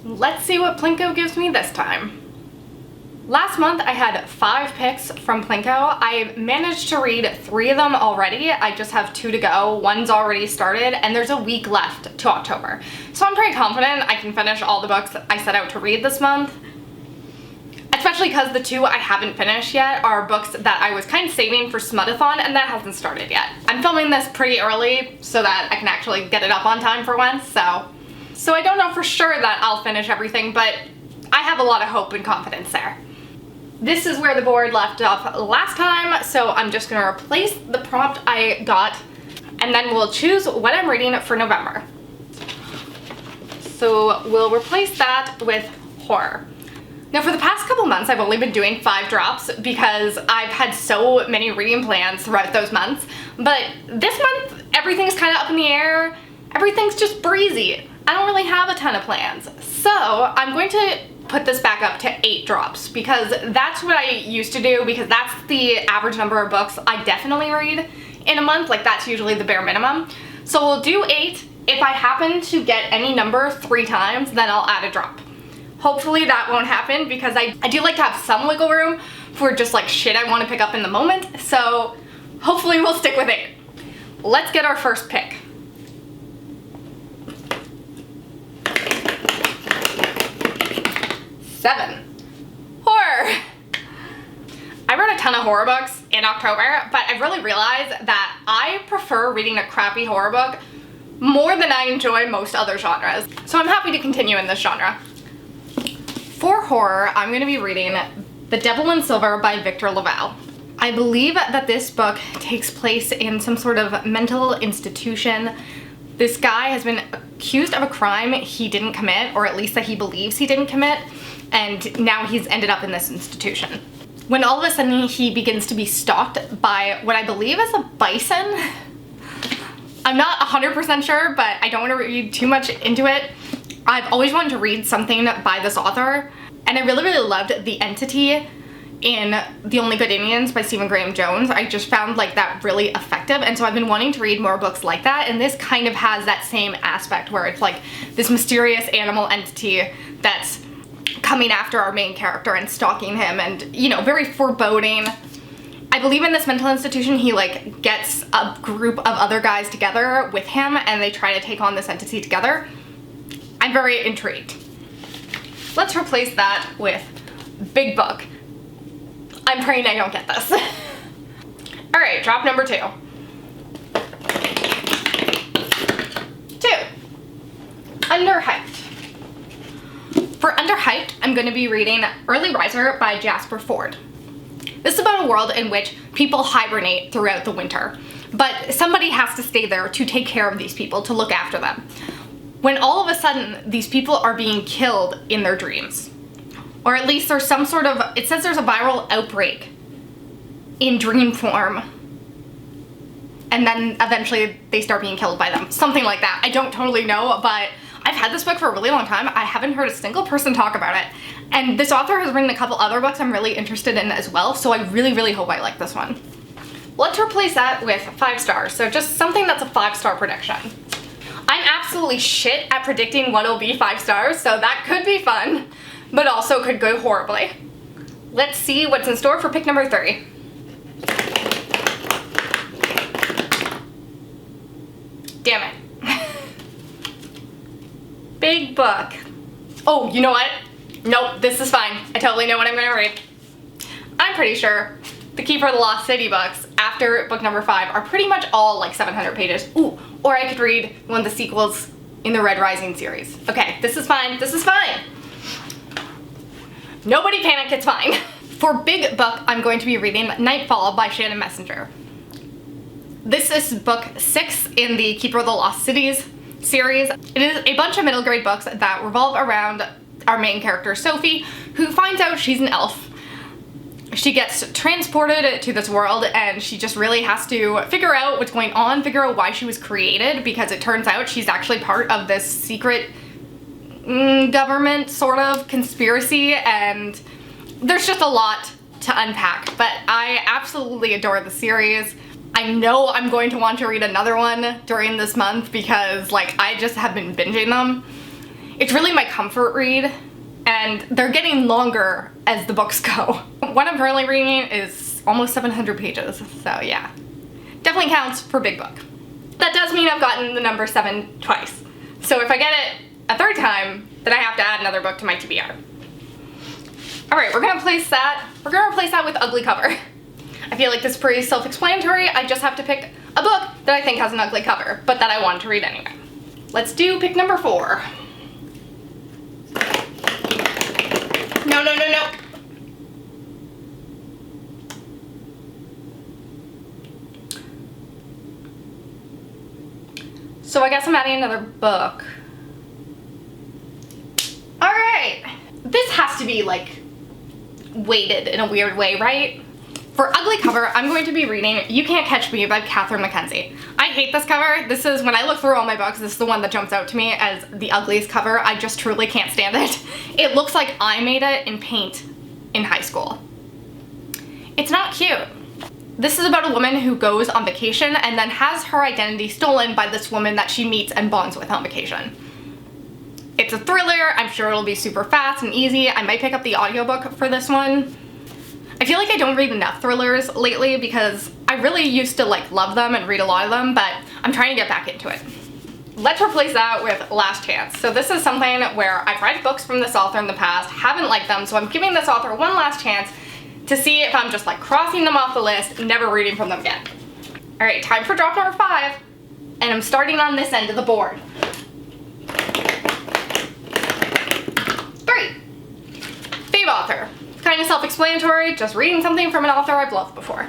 Let's see what Plinko gives me this time. Last month I had 5 picks from Plinko. I managed to read 3 of them already. I just have 2 to go. One's already started and there's a week left to October. So I'm pretty confident I can finish all the books I set out to read this month. Especially because the 2 I haven't finished yet are books that I was kind of saving for Smutathon and that hasn't started yet. I'm filming this pretty early so that I can actually get it up on time for once, so I don't know for sure that I'll finish everything, but I have a lot of hope and confidence there. This is where the board left off last time, so I'm just gonna replace the prompt I got and then we'll choose what I'm reading for November. So we'll replace that with horror. Now for the past couple months I've only been doing 5 drops because I've had so many reading plans throughout those months, but this month everything's kind of up in the air, everything's just breezy. I don't really have a ton of plans, so I'm going to put this back up to 8 drops because that's what I used to do, because that's the average number of books I definitely read in a month. Like, that's usually the bare minimum. So we'll do 8. If I happen to get any number 3 times, then I'll add a drop. Hopefully that won't happen because I do like to have some wiggle room for just like shit I want to pick up in the moment, so hopefully we'll stick with 8. Let's get our first pick. 7. Horror! I read a ton of horror books in October, but I've really realized that I prefer reading a crappy horror book more than I enjoy most other genres. So I'm happy to continue in this genre. For horror, I'm going to be reading The Devil in Silver by Victor Lavalle. I believe that this book takes place in some sort of mental institution. This guy has been accused of a crime he didn't commit, or at least that he believes he didn't commit, and now he's ended up in this institution. When all of a sudden he begins to be stalked by what I believe is a bison. I'm not 100% sure, but I don't want to read too much into it. I've always wanted to read something by this author, and I really loved The Entity in The Only Good Indians by Stephen Graham Jones. I just found like that really effective, and so I've been wanting to read more books like that, and this kind of has that same aspect where it's like this mysterious animal entity that's coming after our main character and stalking him, and you know, very foreboding. I believe in this mental institution he like gets a group of other guys together with him and they try to take on this entity together. I'm very intrigued. Let's replace that with big book. I'm praying I don't get this. Alright, drop number 2. 2. Underhyped. For Underhyped, I'm going to be reading Early Riser by Jasper Fforde. This is about a world in which people hibernate throughout the winter, but somebody has to stay there to take care of these people, to look after them. When all of a sudden, these people are being killed in their dreams. Or at least there's some sort of, it says there's a viral outbreak in dream form. And then eventually they start being killed by them. Something like that. I don't totally know, but I've had this book for a really long time. I haven't heard a single person talk about it. And this author has written a couple other books I'm really interested in as well, so I really hope I like this one. Let's replace that with 5 stars, so just something that's a 5-star prediction. I'm absolutely shit at predicting what'll be 5 stars, so that could be fun, but also could go horribly. Let's see what's in store for pick number 3. Damn it. Big book. Oh, you know what? Nope, this is fine. I totally know what I'm gonna read. I'm pretty sure the Keeper of the Lost City books after book number 5 are pretty much all like 700 pages. Ooh, or I could read one of the sequels in the Red Rising series. Okay, this is fine. This is fine. Nobody panic, it's fine. For big book, I'm going to be reading Nightfall by Shannon Messenger. This is book 6 in the Keeper of the Lost Cities series. It is a bunch of middle grade books that revolve around our main character, Sophie, who finds out she's an elf. She gets transported to this world and she just really has to figure out what's going on, figure out why she was created, because it turns out she's actually part of this secret government sort of conspiracy, and there's just a lot to unpack, but I absolutely adore the series. I know I'm going to want to read another one during this month because like I just have been binging them. It's really my comfort read, and they're getting longer as the books go. One I'm currently reading is almost 700 pages, so yeah. Definitely counts for big book. That does mean I've gotten the number 7 twice. So if I get it a third time, then I have to add another book to my TBR. Alright, we're gonna replace that with ugly cover. I feel like this is pretty self-explanatory. I just have to pick a book that I think has an ugly cover, but that I want to read anyway. Let's do pick number 4. No, no, no, no. So I guess I'm adding another book. Alright. This has to be like weighted in a weird way, right? For ugly cover, I'm going to be reading You Can't Catch Me by Mckenzie. I hate this cover. This is, when I look through all my books, this is the one that jumps out to me as the ugliest cover. I just truly can't stand it. It looks like I made it in paint in high school. It's not cute. This is about a woman who goes on vacation and then has her identity stolen by this woman that she meets and bonds with on vacation. It's a thriller. I'm sure it'll be super fast and easy. I might pick up the audiobook for this one. I feel like I don't read enough thrillers lately because I really used to like love them and read a lot of them, but I'm trying to get back into it. Let's replace that with Last Chance. So this is something where I've read books from this author in the past, haven't liked them, so I'm giving this author one last chance to see if I'm just like crossing them off the list, never reading from them again. All right, time for drop number 5, and I'm starting on this end of the board. 3. Fave Author. Kind of self-explanatory, just reading something from an author I've loved before.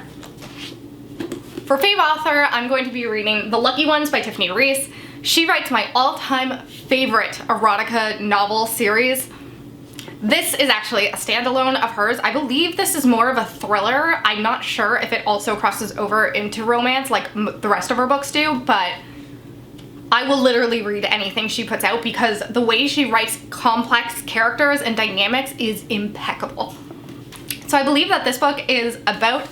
For Fave Author, I'm going to be reading The Lucky Ones by Tiffany Reisz. She writes my all-time favorite erotica novel series. This is actually a standalone of hers. I believe this is more of a thriller. I'm not sure if it also crosses over into romance like the rest of her books do, but I will literally read anything she puts out because the way she writes complex characters and dynamics is impeccable. So I believe that this book is about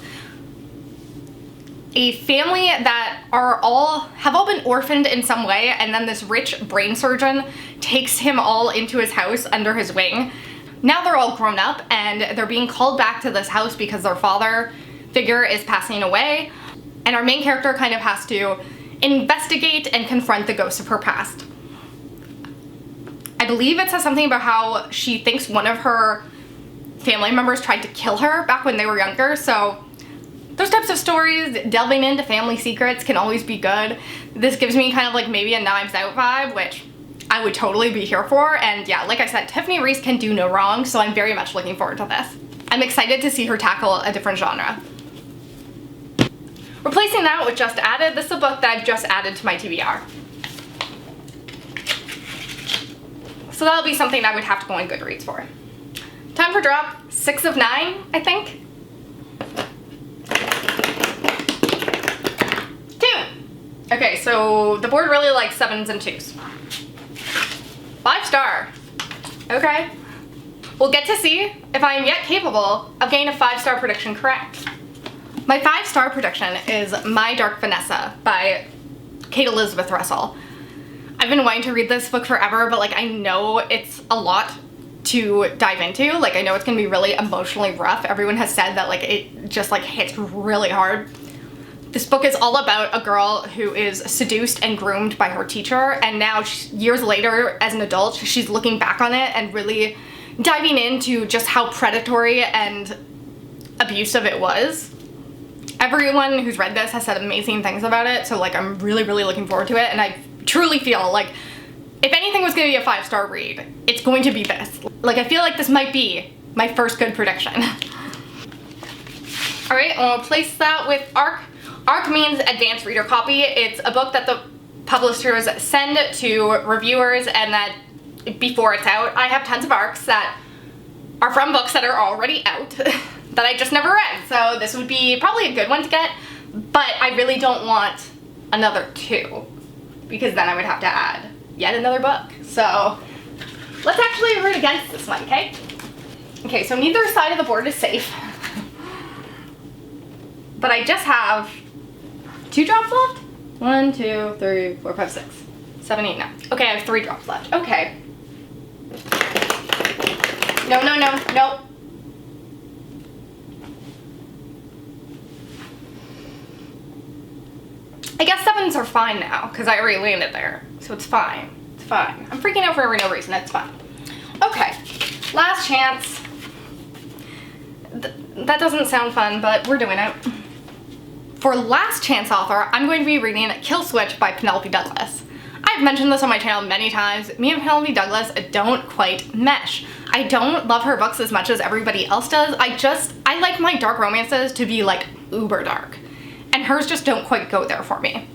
a family that have all been orphaned in some way, and then this rich brain surgeon takes him all into his house under his wing. Now they're all grown up and they're being called back to this house because their father figure is passing away, and our main character kind of has to investigate and confront the ghosts of her past. I believe it says something about how she thinks one of her family members tried to kill her back when they were younger, so those types of stories, delving into family secrets, can always be good. This gives me kind of like maybe a Knives Out vibe, which I would totally be here for, and yeah, like I said, Tiffany Reisz can do no wrong, so I'm very much looking forward to this. I'm excited to see her tackle a different genre. Replacing that with Just Added, this is a book that I've just added to my TBR. So that'll be something I would have to go on Goodreads for. Time for drop 6 of 9, I think. 2. Okay, so the board really likes 7s and 2s. 5-star. Okay. We'll get to see if I am yet capable of getting a 5-star prediction correct. My 5-star prediction is My Dark Vanessa by Kate Elizabeth Russell. I've been wanting to read this book forever, but like I know it's a lot to dive into. Like I know it's gonna be really emotionally rough. Everyone has said that like it just like hits really hard. This book is all about a girl who is seduced and groomed by her teacher, and now years later as an adult she's looking back on it and really diving into just how predatory and abusive it was. Everyone who's read this has said amazing things about it, so like I'm really looking forward to it, and I truly feel like if anything was going to be a 5-star read, it's going to be this. Like I feel like this might be my first good prediction. Alright, I'll replace that with ARC. ARC means advanced reader copy. It's a book that the publishers send to reviewers and that before it's out. I have tons of ARCs that are from books that are already out that I just never read, so this would be probably a good one to get, but I really don't want another 2 because then I would have to add yet another book. So let's actually root against this one, okay? Okay, so neither side of the board is safe, but I just have 2 drops left? 1, 2, 3, 4, 5, 6, 7, 8, 9. Okay, I have 3 drops left. Okay. No, no, no, no. I guess 7s are fine now, because I already landed there. So it's fine. It's fine. I'm freaking out for no reason. It's fine. Okay. Last chance. That doesn't sound fun, but we're doing it. For last chance author, I'm going to be reading Kill Switch by Penelope Douglas. I've mentioned this on my channel many times. Me and Penelope Douglas don't quite mesh. I don't love her books as much as everybody else does. I like my dark romances to be like uber dark. And hers just don't quite go there for me.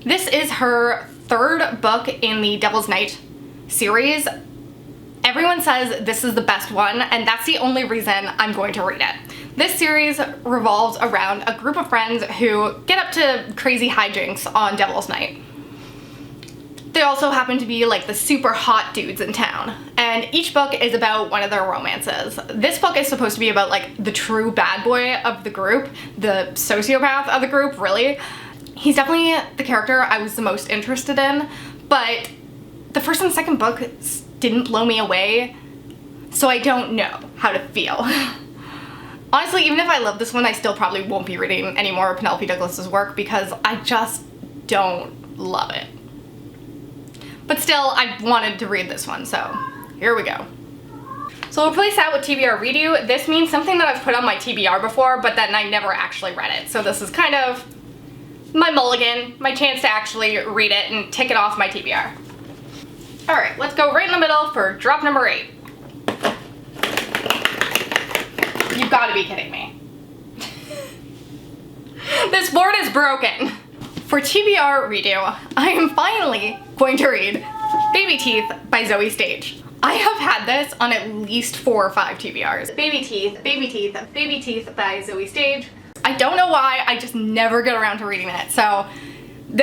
This is her 3rd book in the Devil's Night series. Everyone says this is the best one, and that's the only reason I'm going to read it. This series revolves around a group of friends who get up to crazy hijinks on Devil's Night. They also happen to be like the super hot dudes in town, and each book is about one of their romances. This book is supposed to be about like the true bad boy of the group, the sociopath of the group, really. He's definitely the character I was the most interested in, but the first and second book didn't blow me away, so I don't know how to feel. Honestly, even if I love this one, I still probably won't be reading any more of Penelope Douglas's work because I just don't love it. But still, I wanted to read this one, so here we go. So to replace that with TBR redo, this means something that I've put on my TBR before, but then I never actually read it. So this is kind of my mulligan, my chance to actually read it and tick it off my TBR. All right, let's go right in the middle for drop number 8. You've got to be kidding me. This board is broken. For TBR redo, I am finally going to read Baby Teeth by Zoe Stage. I have had this on at least 4 or 5 TBRs. Baby Teeth, Baby Teeth, Baby Teeth by Zoe Stage. I don't know why, I just never get around to reading it. So,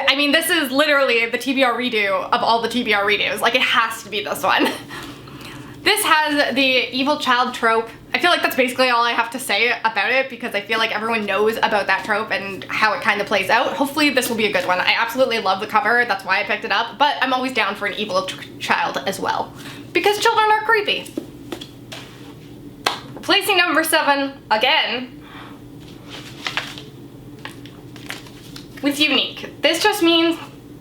I mean, this is literally the TBR redo of all the TBR redos. Like, it has to be this one. This has the evil child trope. I feel like that's basically all I have to say about it because I feel like everyone knows about that trope and how it kind of plays out. Hopefully this will be a good one. I absolutely love the cover, that's why I picked it up, but I'm always down for an evil child as well because children are creepy. Replacing number 7 again with unique. This just means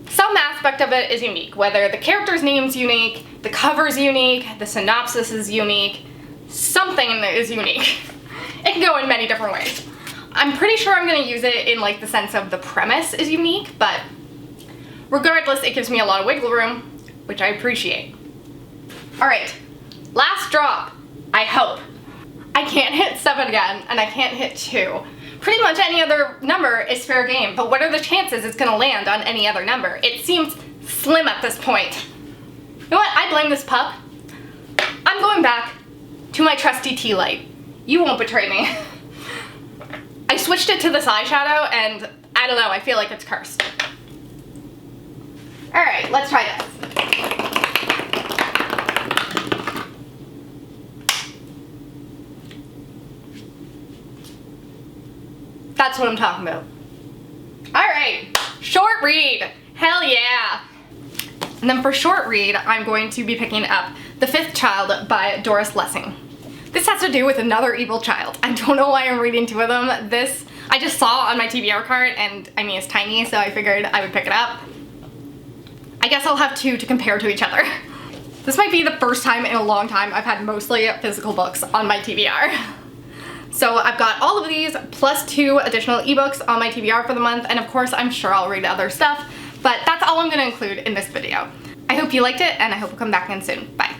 some aspect of it is unique, whether the character's name's unique, the cover's unique, the synopsis is unique, something is unique. It can go in many different ways. I'm pretty sure I'm going to use it in like the sense of the premise is unique, but regardless, it gives me a lot of wiggle room, which I appreciate. Alright, last drop, I hope. I can't hit 7 again, and I can't hit 2. Pretty much any other number is fair game, but what are the chances it's going to land on any other number? It seems slim at this point. You know what? I blame this pup. I'm going back to my trusty tea light. You won't betray me. I switched it to this eyeshadow and I don't know, I feel like it's cursed. Alright, let's try this. That's what I'm talking about. Alright, short read. Hell yeah. And then for short read, I'm going to be picking up The Fifth Child by Doris Lessing. This has to do with another evil child. I don't know why I'm reading 2 of them. This, I just saw on my TBR cart and I mean it's tiny, so I figured I would pick it up. I guess I'll have 2 to compare to each other. This might be the first time in a long time I've had mostly physical books on my TBR. So I've got all of these plus 2 additional ebooks on my TBR for the month, and of course I'm sure I'll read other stuff, but that's all I'm going to include in this video. I hope you liked it, and I hope you'll come back again soon. Bye.